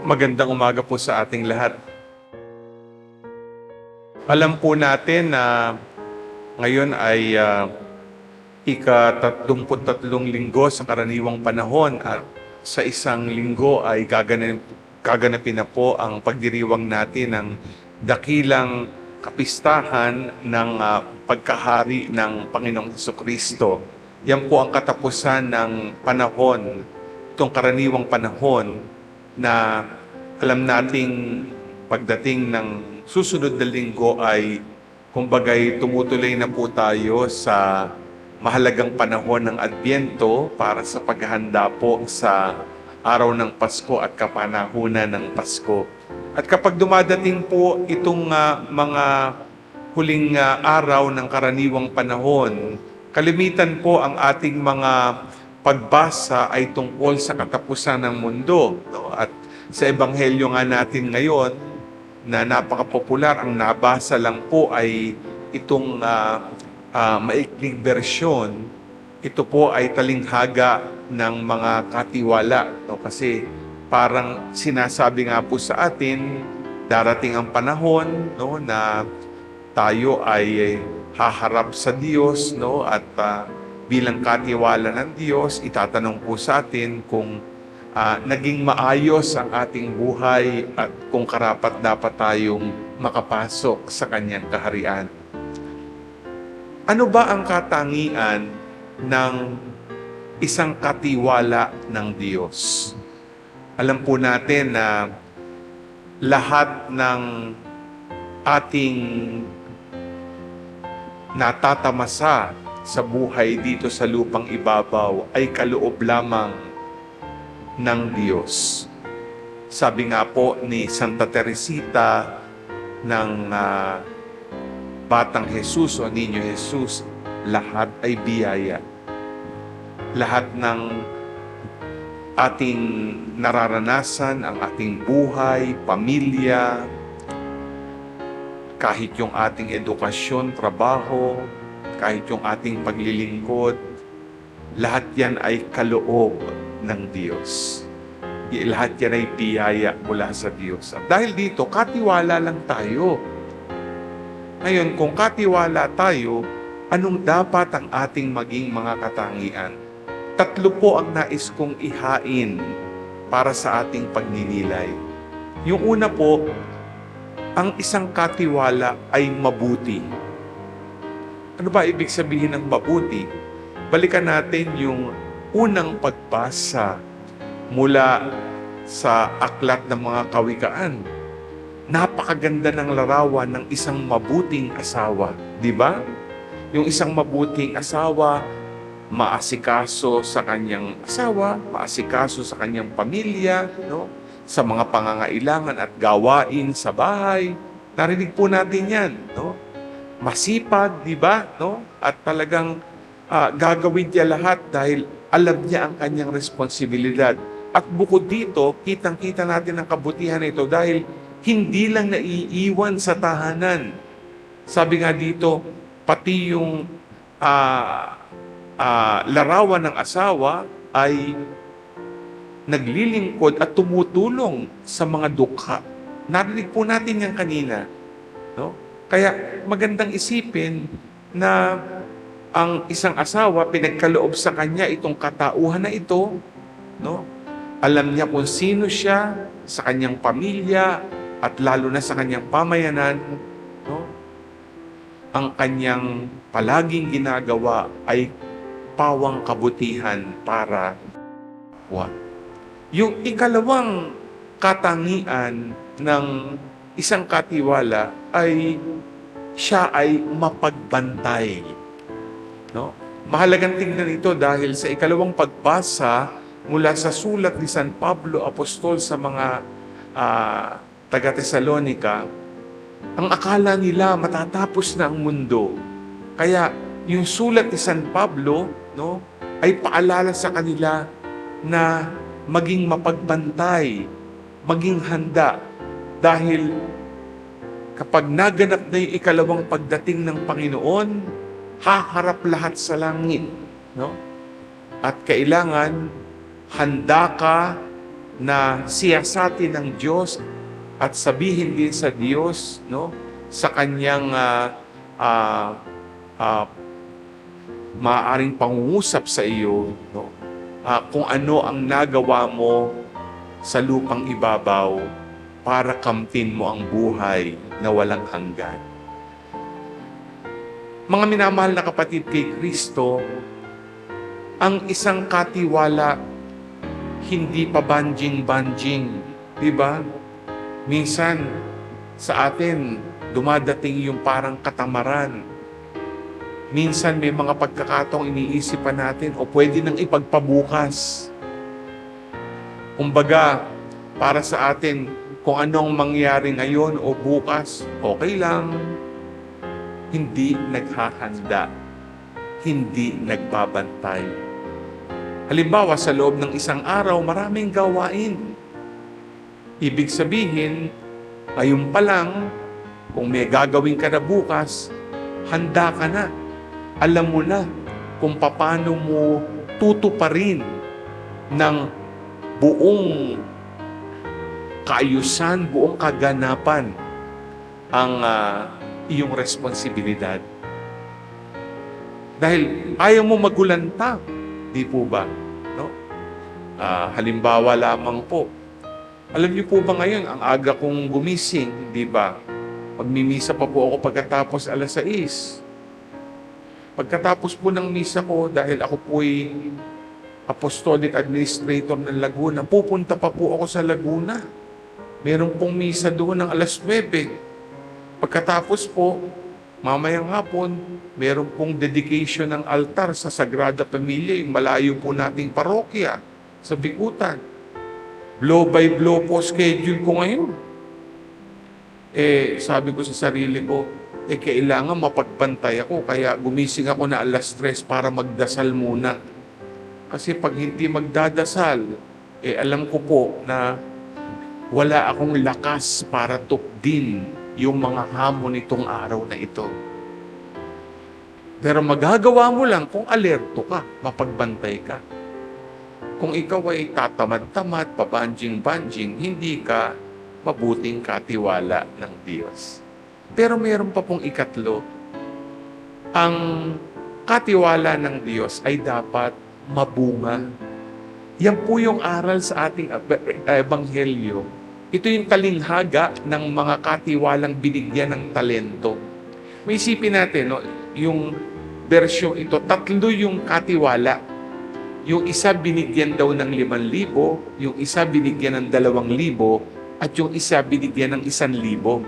Magandang umaga po sa ating lahat. Alam po natin na ngayon ay ika-33 linggo sa karaniwang panahon at sa isang linggo ay gaganapin na po ang pagdiriwang natin ng dakilang kapistahan ng pagkahari ng Panginoong Jesucristo. Yan po ang katapusan ng panahon, itong karaniwang panahon na alam nating pagdating ng susunod na linggo ay kumbagay tumutuloy na po tayo sa mahalagang panahon ng Adbyento para sa paghahanda po sa araw ng Pasko at kapanahunan ng Pasko. At kapag dumadating po itong mga huling araw ng karaniwang panahon, kalimitan po ang ating mga pagbasa ay tungkol sa katapusan ng mundo. At sa Ebanghelyo nga natin ngayon, na napaka-popular, ang nabasa lang po ay itong maikling bersyon. Ito po ay talinghaga ng mga katiwala. Kasi parang sinasabi nga po sa atin, darating ang panahon na tayo ay haharap sa Diyos at bilang katiwala ng Diyos, itatanong po sa atin kung naging maayos ang ating buhay at kung karapat-dapat tayong makapasok sa Kanyang kaharian. Ano ba ang katangian ng isang katiwala ng Diyos? Alam po natin na lahat ng ating natatamasa sa buhay dito sa lupang ibabaw ay kaloob lamang ng Diyos. Sabi nga po ni Santa Teresita ng Batang Jesus o Niño Jesus, lahat ay biyaya. Lahat ng ating nararanasan, ang ating buhay, pamilya, kahit yung ating edukasyon, trabaho, kahit yung ating paglilingkod, lahat yan ay kaloob ng Diyos. Lahat yan ay biyaya mula sa Diyos. At dahil dito, katiwala lang tayo. Ngayon, kung katiwala tayo, anong dapat ang ating maging mga katangian? 3 po ang nais kong ihain para sa ating pagninilay. Yung una po, ang isang katiwala ay mabuti. Ano ba ibig sabihin ng mabuti? Balikan natin yung unang pagbasa mula sa aklat ng mga kawikaan. Napakaganda ng larawan ng isang mabuting asawa, di ba? Yung isang mabuting asawa, maasikaso sa kanyang asawa, maasikaso sa kanyang pamilya, sa mga pangangailangan at gawain sa bahay. Narinig po natin yan, masipag, di ba? At talagang gagawin niya lahat dahil alam niya ang kanyang responsibilidad. At bukod dito, kitang-kita natin ang kabutihan nito dahil hindi lang naiiwan sa tahanan. Sabi nga dito, pati yung larawan ng asawa ay naglilingkod at tumutulong sa mga dukha. Narinig po natin yan kanina. Kaya magandang isipin na ang isang asawa, pinagkaloob sa kanya itong katauhan na ito, alam niya kung sino siya sa kanyang pamilya at lalo na sa kanyang pamayanan, ang kanyang palaging ginagawa ay pawang kabutihan para what? Yung ikalawang katangian ng isang katiwala ay siya ay mapagbantay. Mahalagang tingnan ito dahil sa ikalawang pagbasa mula sa sulat ni San Pablo Apostol sa mga taga-Tesalonica, ang akala nila matatapos na ang mundo. Kaya yung sulat ni San Pablo ay paalala sa kanila na maging mapagbantay, maging handa. Dahil kapag naganap na yung ikalawang pagdating ng Panginoon, haharap lahat sa langit. At kailangan handa ka na siyasatin ng Diyos at sabihin din sa Diyos, no, sa kanyang maaaring pangungusap sa iyo, no, kung ano ang nagawa mo sa lupang ibabaw para kamtin mo ang buhay na walang hanggan. Mga minamahal na kapatid kay Kristo, ang isang katiwala hindi pa banjing-banjing, di ba? Minsan sa atin dumadating yung parang katamaran. Minsan may mga pagkakataong iniisip pa natin o pwede nang ipagpabukas. Kumbaga, para sa atin, kung anong mangyari ngayon o bukas, okay lang. Hindi naghahanda. Hindi nagbabantay. Halimbawa, sa loob ng isang araw, maraming gawain. Ibig sabihin, ngayon pa lang, kung may gagawin ka na bukas, handa ka na. Alam mo na kung paano mo tutuparin ng buong kaayusan, buong kaganapan ang iyong responsibilidad. Dahil ayaw mo magulanta, di po ba? No? Halimbawa lamang po, alam niyo po ba ngayon, ang aga kong gumising, di ba? Magmimisa pa po ako pagkatapos 6:00. Pagkatapos po ng misa ko, dahil ako po'y apostolic administrator ng Laguna, pupunta pa po ako sa Laguna. Meron pong misa doon ng 9:00. Pagkatapos po, mamayang hapon, meron pong dedication ng altar sa Sagrada Familia, yung malayo po nating parokya sa Bikutan. Blow by blow po schedule ko ngayon. Sabi ko sa sarili ko, kailangan mapagbantay ako, kaya gumising ako na 3:00 para magdasal muna. Kasi pag hindi magdadasal, alam ko po na wala akong lakas para tukdin yung mga hamon nitong araw na ito. Pero magagawa mo lang kung alerto ka, mapagbantay ka. Kung ikaw ay tatamad-tamad, pabanjing-banjing, hindi ka mabuting katiwala ng Diyos. Pero mayroon pa pong ikatlo. Ang katiwala ng Diyos ay dapat mabunga. Yan po yung aral sa ating ebanghelyo. Ito yung talinghaga ng mga katiwalang binigyan ng talento. May isipin natin, no, yung versyong ito, 3 yung katiwala. Yung isa binigyan daw ng 5,000, yung isa binigyan ng 2,000, at yung isa binigyan ng 1,000.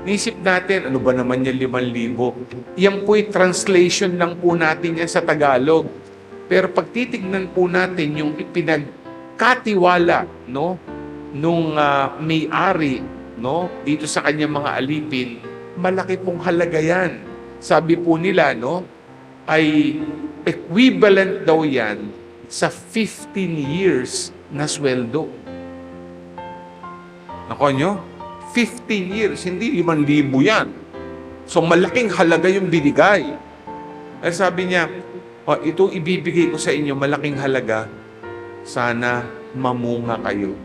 Naisip natin, ano ba naman yung 5,000? Yan po'y translation lang po natin yan sa Tagalog. Pero pag titignan po natin yung ipinagkatiwala, no, nung may-ari, no, dito sa kanyang mga alipin, malaki pong halaga yan. Sabi po nila, no, ay equivalent daw yan sa 15 years na sweldo. Nako nyo, 15 years, hindi 5,000 yan. So malaking halaga yung binigay. Ay sabi niya, itong ibibigay ko sa inyo, malaking halaga, sana mamunga kayo.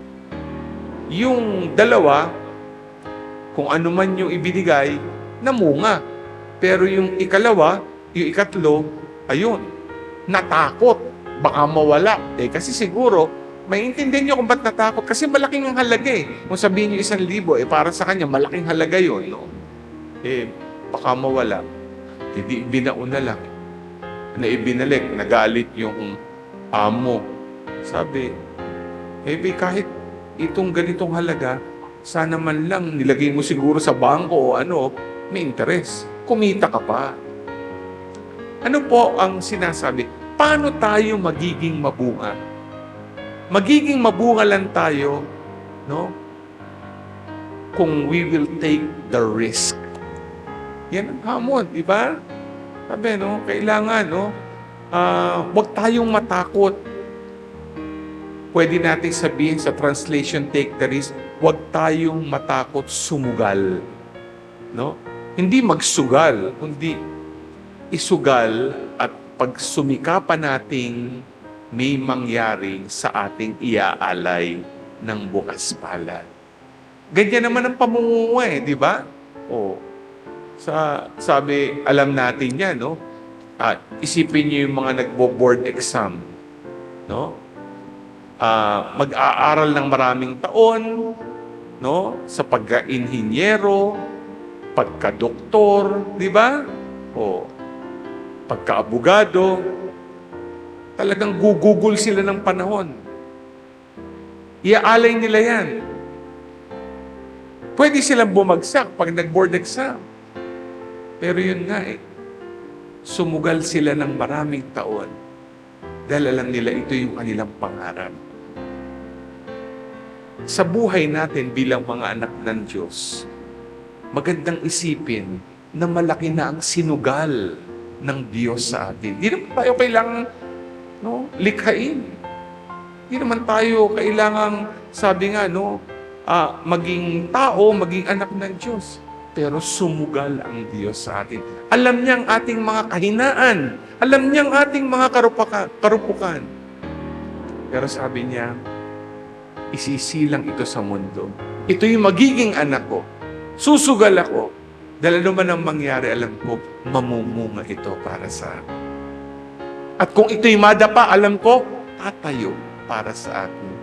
Yung 2, kung ano man yung ibinigay, namunga. Pero yung ikalawa, yung ikatlo, ayun, natakot. Baka mawala. Kasi siguro, maintindihan nyo kung ba't natakot. Kasi malaking ang halaga Kung sabihin nyo 1,000, para sa kanya, malaking halaga yun. No? Baka mawala. Hindi binauna lang. Na ibinalik, nagalit yung amo. Sabi, kahit itong ganitong halaga, sana man lang nilagay mo siguro sa bangko o may interest. Kumita ka pa. Ano po ang sinasabi? Paano tayo magiging mabunga? Magiging mabunga lang tayo, no? Kung we will take the risk. Yan ang hamon, di ba? Sabi, no? Kailangan, no? Huwag tayong matakot. Pwede natin sabihin sa translation, take the risk, huwag tayong matakot sumugal. No? Hindi magsugal, kundi isugal at pag sumikapan nating may mangyari sa ating iaalay ng bukas palad. Ganyan naman ang pamunguha di ba? O, sabi, alam natin yan, no? At isipin niyo yung mga nagbo-board exam, no? Mag-aaral ng maraming taon, no? Sa pagka-inhinyero, pagka-doktor, di ba? O, pagka-abogado, talagang gugugol sila ng panahon. Iaalay nila yan. Pwede silang bumagsak pag nag-board exam. Pero yun nga sumugal sila ng maraming taon dahil alam nila ito yung kanilang pangarap. Sa buhay natin bilang mga anak ng Diyos, magandang isipin na malaki na ang sinugal ng Diyos sa atin. Di naman tayo kailangang likhain. Di naman tayo kailangang, sabi nga, maging tao, maging anak ng Diyos. Pero sumugal ang Diyos sa atin. Alam niya ang ating mga kahinaan. Alam niya ang ating mga karupukan. Pero sabi niya, isisilang ito sa mundo. Ito yung magiging anak ko. Susugal ako. Dahil ano man ang mangyari, alam ko, mamumunga ito para sa akin. At kung ito'y madapa, alam ko, tatayo para sa akin.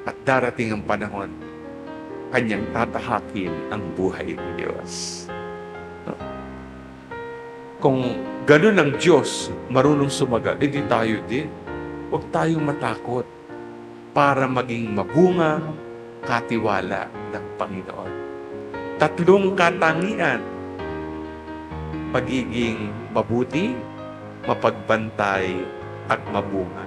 At darating ang panahon, kanyang tatahakin ang buhay ng Diyos. Kung ganun ang Diyos, marunong sumagal, edi tayo din. Huwag tayong matakot para maging mabunga, katiwala ng Panginoon. 3 katangian: pagiging mabuti, mapagbantay, at mabunga.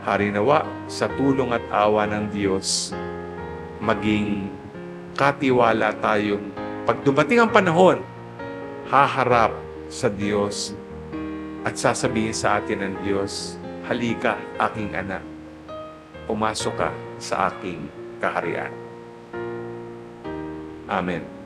Harinawa sa tulong at awa ng Diyos, maging katiwala tayong pag dumating ang panahon, haharap sa Diyos at sasabihin sa atin ng Diyos, halika, aking anak, pumasok ka sa aking kaharian. Amen.